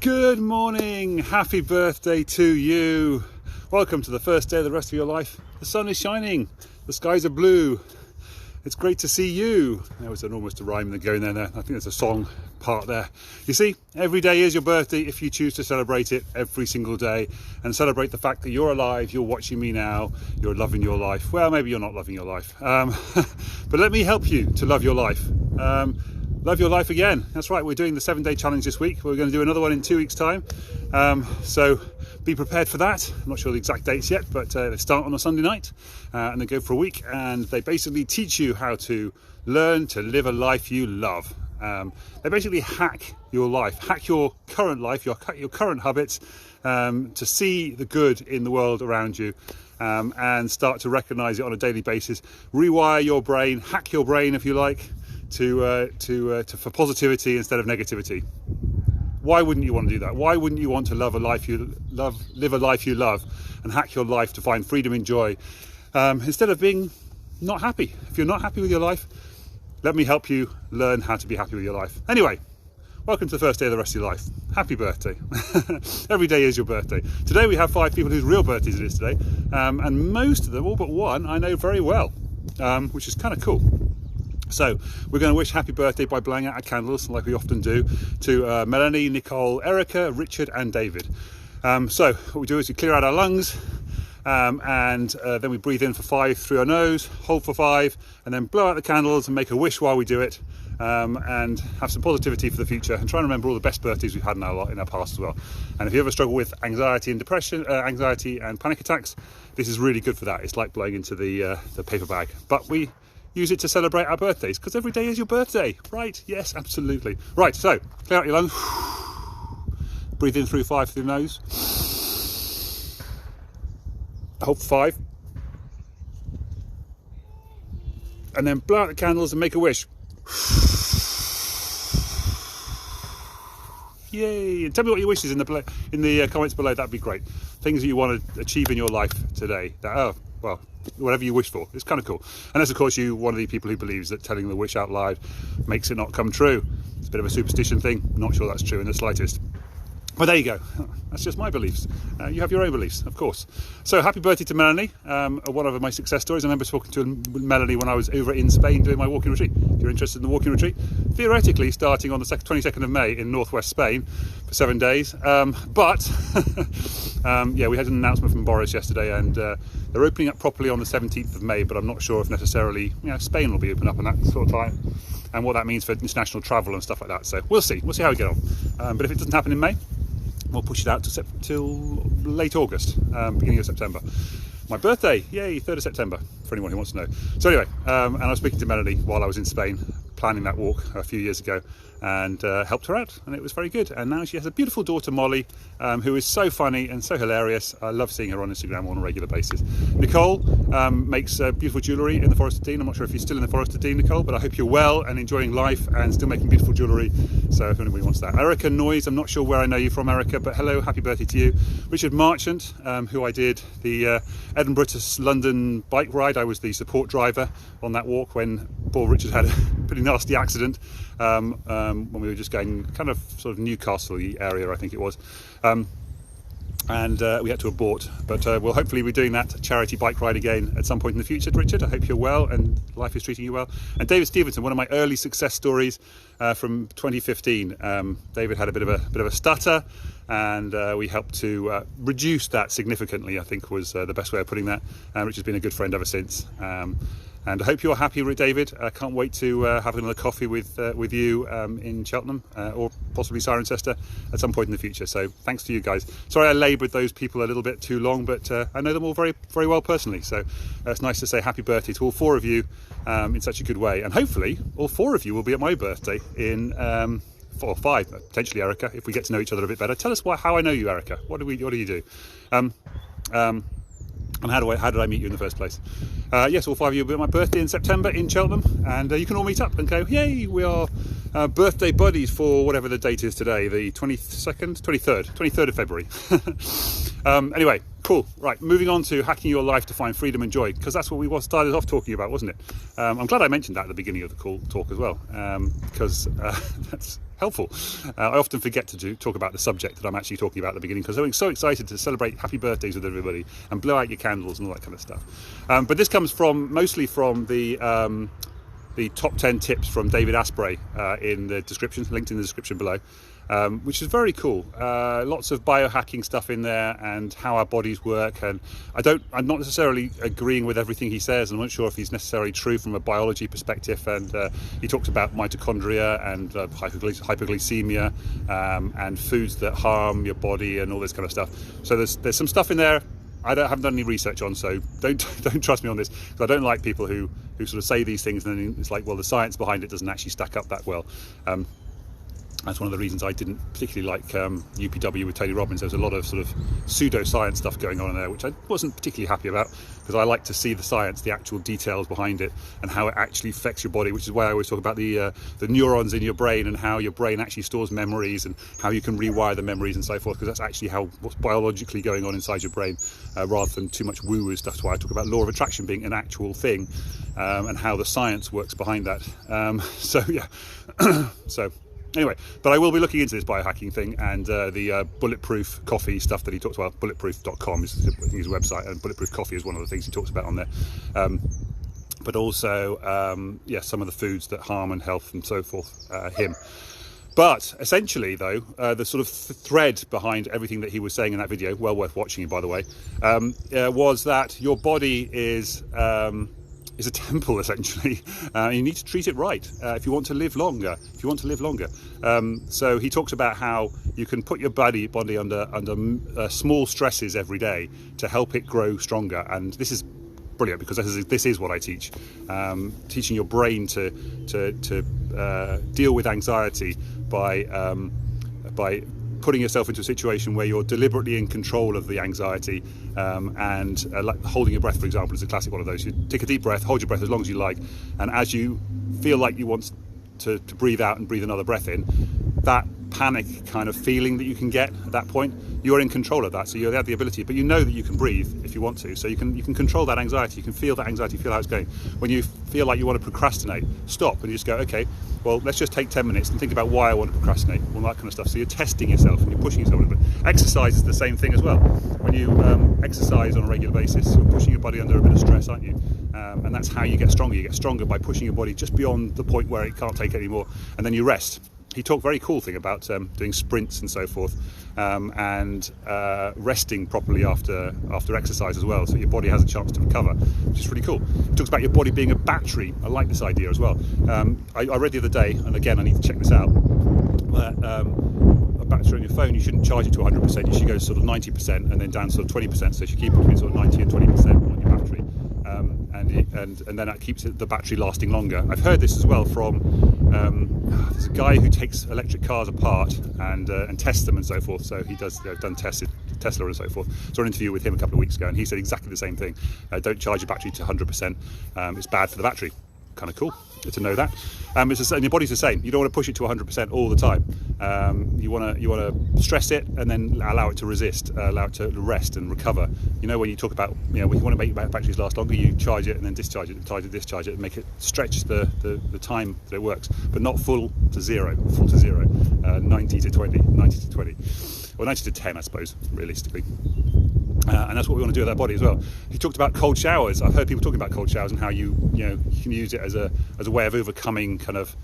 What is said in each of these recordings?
Good morning, happy birthday to you. Welcome to the first day of the rest of your life. The sun is shining, the skies are blue. It's great to see you. There was almost a rhyme that going there. I think there's a song part there. You see, every day is your birthday if you choose to celebrate it every single day and celebrate the fact that you're alive, you're watching me now, you're loving your life. Well, maybe you're not loving your life, but let me help you to love your life. Love your life again. That's right, we're doing the 7-day challenge this week. We're going to do another one in 2 weeks' time. So be prepared for that. I'm not sure the exact dates yet, but they start on a Sunday night and they go for a week. And they basically teach you how to learn to live a life you love. They basically hack your life, hack your current life, your current habits, to see the good in the world around you. And start to recognize it on a daily basis. Rewire your brain, hack your brain if you like, for positivity instead of negativity. Why wouldn't you want to do that? Why wouldn't you want to live a life you love, and hack your life to find freedom and joy instead of being not happy? If you're not happy with your life, let me help you learn how to be happy with your life. Anyway, welcome to the first day of the rest of your life. Happy birthday. Every day is your birthday. Today we have 5 people whose real birthdays it is today, and most of them, all but one, I know very well, which is kind of cool. So we're going to wish happy birthday by blowing out our candles, like we often do, to Melanie, Nicole, Erica, Richard and David. So what we do is we clear out our lungs, and then we breathe in for 5 through our nose, hold for 5, and then blow out the candles and make a wish while we do it, and have some positivity for the future, and try and remember all the best birthdays we've had in our past as well. And if you ever struggle with anxiety and depression, anxiety and panic attacks, this is really good for that. It's like blowing into the paper bag. But we use it to celebrate our birthdays, because every day is your birthday, right? Yes, absolutely. Right, so clear out your lungs. Breathe in through 5 through the nose. Hold for 5. And then blow out the candles and make a wish. Yay! And tell me what your wish is in the comments below. That'd be great. Things that you want to achieve in your life today. Well, whatever you wish for. It's kind of cool. Unless, of course, you're one of the people who believes that telling the wish out loud makes it not come true. It's a bit of a superstition thing. I'm not sure that's true in the slightest. But there you go. That's just my beliefs. You have your own beliefs, of course. So happy birthday to Melanie, one of my success stories. I remember talking to Melanie when I was over in Spain doing my walking retreat. If you're interested in the walking retreat, theoretically starting on the 22nd of May in northwest Spain for 7 days. But yeah, we had an announcement from Boris yesterday, and they're opening up properly on the 17th of May, but I'm not sure if necessarily Spain will be open up in that sort of time, and what that means for international travel and stuff like that. So we'll see how we get on. But if it doesn't happen in May, we'll push it out till late August, beginning of September. My birthday, yay, 3rd of September, for anyone who wants to know. So anyway, and I was speaking to Melanie while I was in Spain, planning that walk a few years ago, and helped her out, and it was very good. And now she has a beautiful daughter, Molly, who is so funny and so hilarious. I love seeing her on Instagram on a regular basis. Nicole makes beautiful jewellery in the Forest of Dean. I'm not sure if you're still in the Forest of Dean, Nicole, but I hope you're well and enjoying life and still making beautiful jewellery. So if anybody wants that. Erica Noyes, I'm not sure where I know you from, Erica, but hello, happy birthday to you. Richard Marchant, who I did the Edinburgh to London bike ride. I was the support driver on that walk when poor Richard had a pretty nasty accident when we were just going kind of sort of Newcastle area, I think it was. And we had to abort, but we'll hopefully be doing that charity bike ride again at some point in the future. Richard, I hope you're well and life is treating you well. And David Stevenson, one of my early success stories from 2015. David had a bit of a stutter, and we helped to reduce that significantly, I think was the best way of putting that. Richard's been a good friend ever since. And I hope you're happy, David. I can't wait to have another coffee with you in Cheltenham or possibly Cirencester at some point in the future. So thanks to you guys. Sorry I laboured those people a little bit too long, but I know them all very, very well personally. So it's nice to say happy birthday to all 4 of you in such a good way. And hopefully all 4 of you will be at my birthday in 4 or 5, potentially Erica, if we get to know each other a bit better. Tell us how I know you, Erica. What do you do? And how did I meet you in the first place? Yes, all 5 of you will be at my birthday in September in Cheltenham, and you can all meet up and go, yay, we are birthday buddies for whatever the date is today, the 23rd of February. Anyway, Cool. Right, moving on to hacking your life to find freedom and joy, because that's what we started off talking about, wasn't it? I'm glad I mentioned that at the beginning of the talk as well, because that's helpful. I often forget to talk about the subject that I'm actually talking about at the beginning, because I'm so excited to celebrate happy birthdays with everybody and blow out your candles and all that kind of stuff. But this comes mostly from the top 10 tips from David Asprey in the description, linked in the description below. Which is very cool. Lots of biohacking stuff in there and how our bodies work. And I'm not necessarily agreeing with everything he says. I'm not sure if he's necessarily true from a biology perspective. And he talks about mitochondria and hypoglycemia and foods that harm your body and all this kind of stuff. So there's some stuff in there I haven't done any research on, so don't trust me on this, because I don't like people who sort of say these things and then it's like, well, the science behind it doesn't actually stack up that well. That's one of the reasons I didn't particularly like UPW with Tony Robbins. There was a lot of sort of pseudoscience stuff going on in there, which I wasn't particularly happy about, because I like to see the science, the actual details behind it, and how it actually affects your body, which is why I always talk about the neurons in your brain and how your brain actually stores memories and how you can rewire the memories and so forth, because that's actually what's biologically going on inside your brain, rather than too much woo-woo stuff. That's why I talk about law of attraction being an actual thing, and how the science works behind that. So yeah, so anyway, but I will be looking into this biohacking thing and the bulletproof coffee stuff that he talks about. Bulletproof.com is, I think, his website, and bulletproof coffee is one of the things he talks about on there. But also, yeah, some of the foods that harm and health and so forth him. But essentially, though, the sort of thread behind everything that he was saying in that video, well worth watching, by the way, was that your body is a temple, essentially. You need to treat it right if you want to live longer. So he talks about how you can put your body under small stresses every day to help it grow stronger. And this is brilliant, because this is what I teach. Teaching your brain to deal with anxiety by putting yourself into a situation where you're deliberately in control of the anxiety, and like holding your breath, for example, is a classic one of those. You take a deep breath, hold your breath as long as you like, and as you feel like you want to breathe out and breathe another breath in, that panic kind of feeling that you can get at that point, you're in control of that. So you have the ability, but you know that you can breathe if you want to, so you can control that anxiety. You can feel that anxiety, feel how it's going. When you feel like you want to procrastinate, stop and you just go, okay, well, let's just take 10 minutes and think about why I want to procrastinate, all that kind of stuff. So you're testing yourself and you're pushing yourself a little bit. Exercise is the same thing as well. When you exercise on a regular basis, you're pushing your body under a bit of stress, aren't you? And that's how you get stronger. You get stronger by pushing your body just beyond the point where it can't take it anymore, and then you rest. He talked very cool thing about doing sprints and so forth, and resting properly after exercise as well, so your body has a chance to recover, which is really cool. He talks about your body being a battery. I like this idea as well. I read the other day, and again I need to check this out, that a battery on your phone, you shouldn't charge it to 100%. You should go to sort of 90% and then down to sort of 20%. So you should keep it between sort of 90 and 20% on your battery, and then that keeps the battery lasting longer. I've heard this as well from there's a guy who takes electric cars apart and tests them and so forth. So he does done tested Tesla and so forth. Saw an interview with him a couple of weeks ago, and he said exactly the same thing. Don't charge your battery to 100%. It's bad for the battery. Kind of cool to know that. And your body's the same. You don't want to push it to 100% all the time. You want to stress it and then allow it to resist, allow it to rest and recover. You know, when you talk about, when you want to make batteries last longer, you charge it and then discharge it, discharge it, and make it stretch the time that it works, but not full to zero, 90 to 20, or 90 to 10, I suppose, realistically. And that's what we want to do with our body as well. He talked about cold showers. I've heard people talking about cold showers and how you can use it as a way of overcoming kind of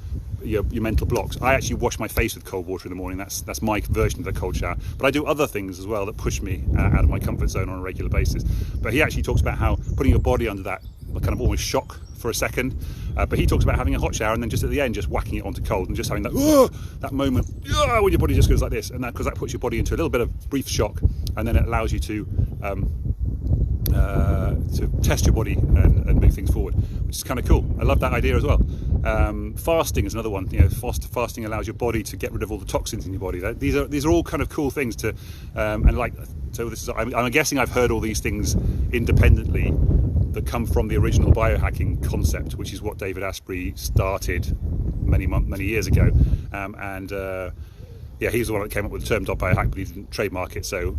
your mental blocks. I actually wash my face with cold water in the morning. That's my version of the cold shower. But I do other things as well that push me out of my comfort zone on a regular basis. But he actually talks about how putting your body under that kind of almost shock for a second. But he talks about having a hot shower and then just at the end just whacking it onto cold and just having that moment when your body just goes like this, and because that puts your body into a little bit of brief shock, and then it allows you to test your body and move things forward, which is kind of cool. I love that idea as well. Fasting is another one. Fasting allows your body to get rid of all the toxins in your body. These are all kind of cool things to and like. So this is. I'm guessing I've heard all these things independently that come from the original biohacking concept, which is what David Asprey started many years ago. yeah, he's the one that came up with the term .biohack, but he didn't trademark it, so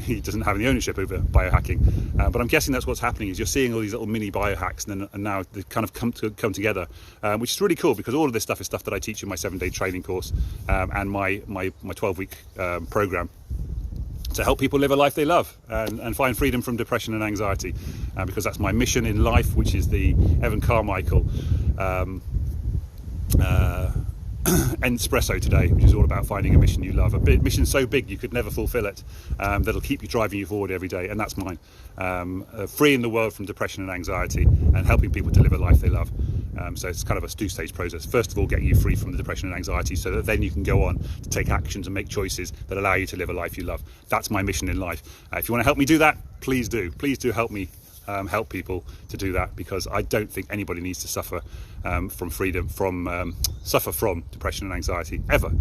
he doesn't have any ownership over biohacking. But I'm guessing that's what's happening, is you're seeing all these little mini biohacks, and now they kind of come together, which is really cool, because all of this stuff is stuff that I teach in my 7-day training course and my 12-week program, to help people live a life they love and find freedom from depression and anxiety, because that's my mission in life, which is the Evan Carmicheal Ent-spresso today, which is all about finding a mission you love, a mission so big you could never fulfill it, that'll keep you driving you forward every day, and that's mine. Freeing the world from depression and anxiety and helping people to live a life they love. So it's kind of a two-stage process. First of all, getting you free from the depression and anxiety, so that then you can go on to take actions and make choices that allow you to live a life you love. That's my mission in life. If you want to help me do that, please do help me help people to do that, because I don't think anybody needs to suffer suffer from depression and anxiety ever.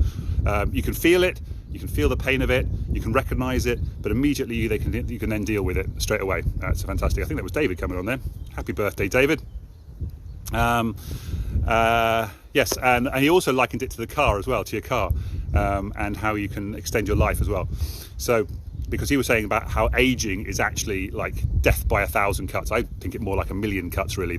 You can feel it, you can feel the pain of it, you can recognize it, but immediately you can then deal with it straight away. That's fantastic. I think that was David coming on there. Happy birthday, David. Yes, and he also likened it to the car as well, to your car, and how you can extend your life as well. So, because he was saying about how aging is actually like death by 1,000 cuts. I think it more like 1,000,000 cuts, really,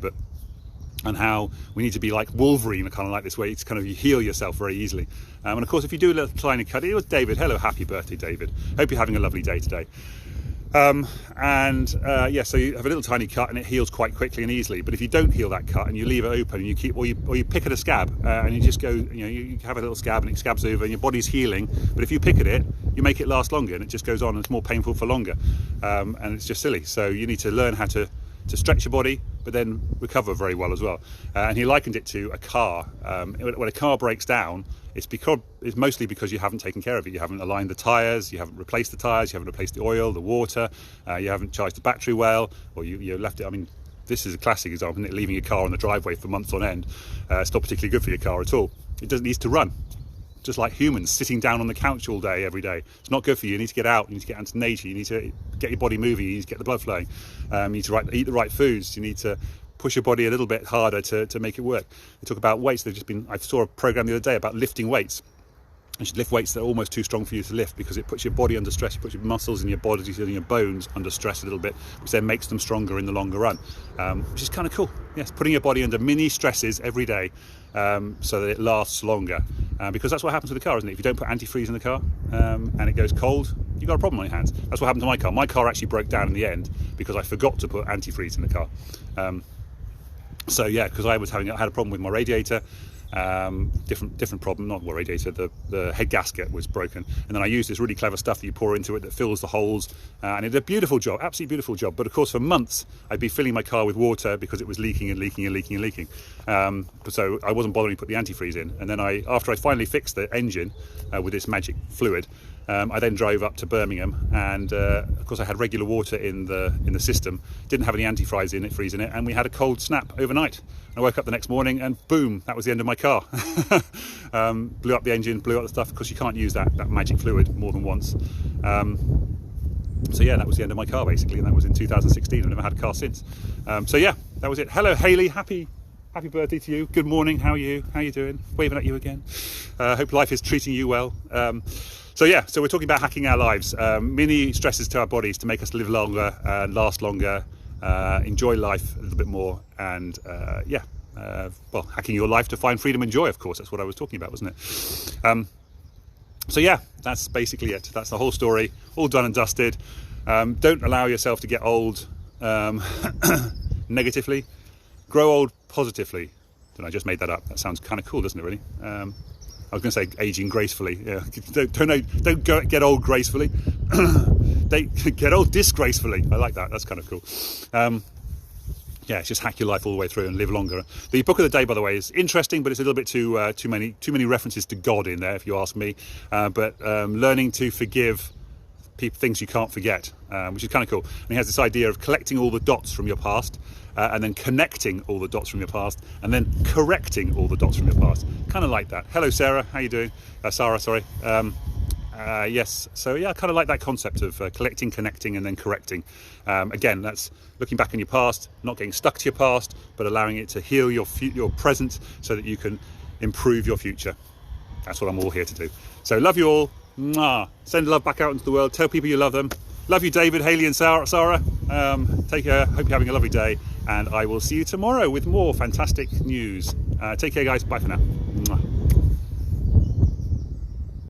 and how we need to be like Wolverine, kind of like this way. It's kind of, you heal yourself very easily. And of course, if you do a little tiny cut, it was David. Hello, happy birthday, David. Hope you're having a lovely day today. Yeah, so you have a little tiny cut and it heals quite quickly and easily. But if you don't heal that cut and you leave it open and you keep, or you pick at a scab and you just go, you have a little scab and it scabs over and your body's healing. But if you pick at it, you make it last longer and it just goes on and it's more painful for longer. And it's just silly. So you need to learn how to stretch your body, but then recover very well as well. And he likened it to a car. When a car breaks down, it's mostly because you haven't taken care of it. You haven't aligned the tyres, you haven't replaced the tyres, you haven't replaced the oil, the water, you haven't charged the battery well, or you left it. I mean, this is a classic example, isn't it? Leaving your car on the driveway for months on end. It's not particularly good for your car at all. It needs to run. Just like humans, sitting down on the couch all day, every day. It's not good for you. You need to get out, you need to get into nature, you need to get your body moving, you need to get the blood flowing, you need to eat the right foods, you need to push your body a little bit harder to make it work. They talk about weights. I saw a program the other day about lifting weights. You should lift weights that are almost too strong for you to lift, because it puts your body under stress, it puts your muscles and your body and your bones under stress a little bit, which then makes them stronger in the longer run, which is kind of cool. Yes, putting your body under mini stresses every day, so that it lasts longer, because that's what happens with the car, isn't it? If you don't put antifreeze in the car and it goes cold, you've got a problem on your hands. That's what happened to my car. My car actually broke down in the end because I forgot to put antifreeze in the car. So yeah, because I had a problem with my radiator. Different problem, not the radiator, the head gasket was broken, and then I used this really clever stuff that you pour into it that fills the holes, and it did a beautiful job, absolutely beautiful job. But of course, for months I'd be filling my car with water because it was leaking and leaking and leaking and leaking. So I wasn't bothering to put the antifreeze in, and then after I finally fixed the engine with this magic fluid, I then drove up to Birmingham, and of course I had regular water in the system, didn't have any antifreeze in it, and we had a cold snap overnight. I woke up the next morning and boom, that was the end of my car. Blew up the engine, blew up the stuff, because you can't use that magic fluid more than once. So yeah, that was the end of my car basically, and that was in 2016. I've never had a car since. So yeah, that was it. Hello Hayley, happy birthday to you. Good morning, how are you doing? Waving at you again. Hope life is treating you well. So yeah, so we're talking about hacking our lives, mini stresses to our bodies to make us live longer, last longer, enjoy life a little bit more, and hacking your life to find freedom and joy, of course. That's what I was talking about, wasn't it? So yeah, that's basically it. That's the whole story, all done and dusted. Don't allow yourself to get old negatively. Grow old positively. I just made that up. That sounds kind of cool, doesn't it, really? I was going to say aging gracefully. Yeah. Don't get old gracefully. Get old disgracefully. I like that. That's kind of cool. Yeah, just hack your life all the way through and live longer. The book of the day, by the way, is interesting, but it's a little bit too many references to God in there, if you ask me. But learning to forgive things you can't forget, which is kind of cool. And he has this idea of collecting all the dots from your past, and then connecting all the dots from your past, and then correcting all the dots from your past. Kind of like that. Hello, Sarah. How you doing? Sarah, sorry. Yes. So yeah, I kind of like that concept of collecting, connecting, and then correcting. Again, that's looking back in your past, not getting stuck to your past, but allowing it to heal your present so that you can improve your future. That's what I'm all here to do. So love you all. Mwah. Send love back out into the world. Tell people you love them. Love you, David, Haley and Sarah. Take care. Hope you're having a lovely day. And I will see you tomorrow with more fantastic news. Take care, guys. Bye for now.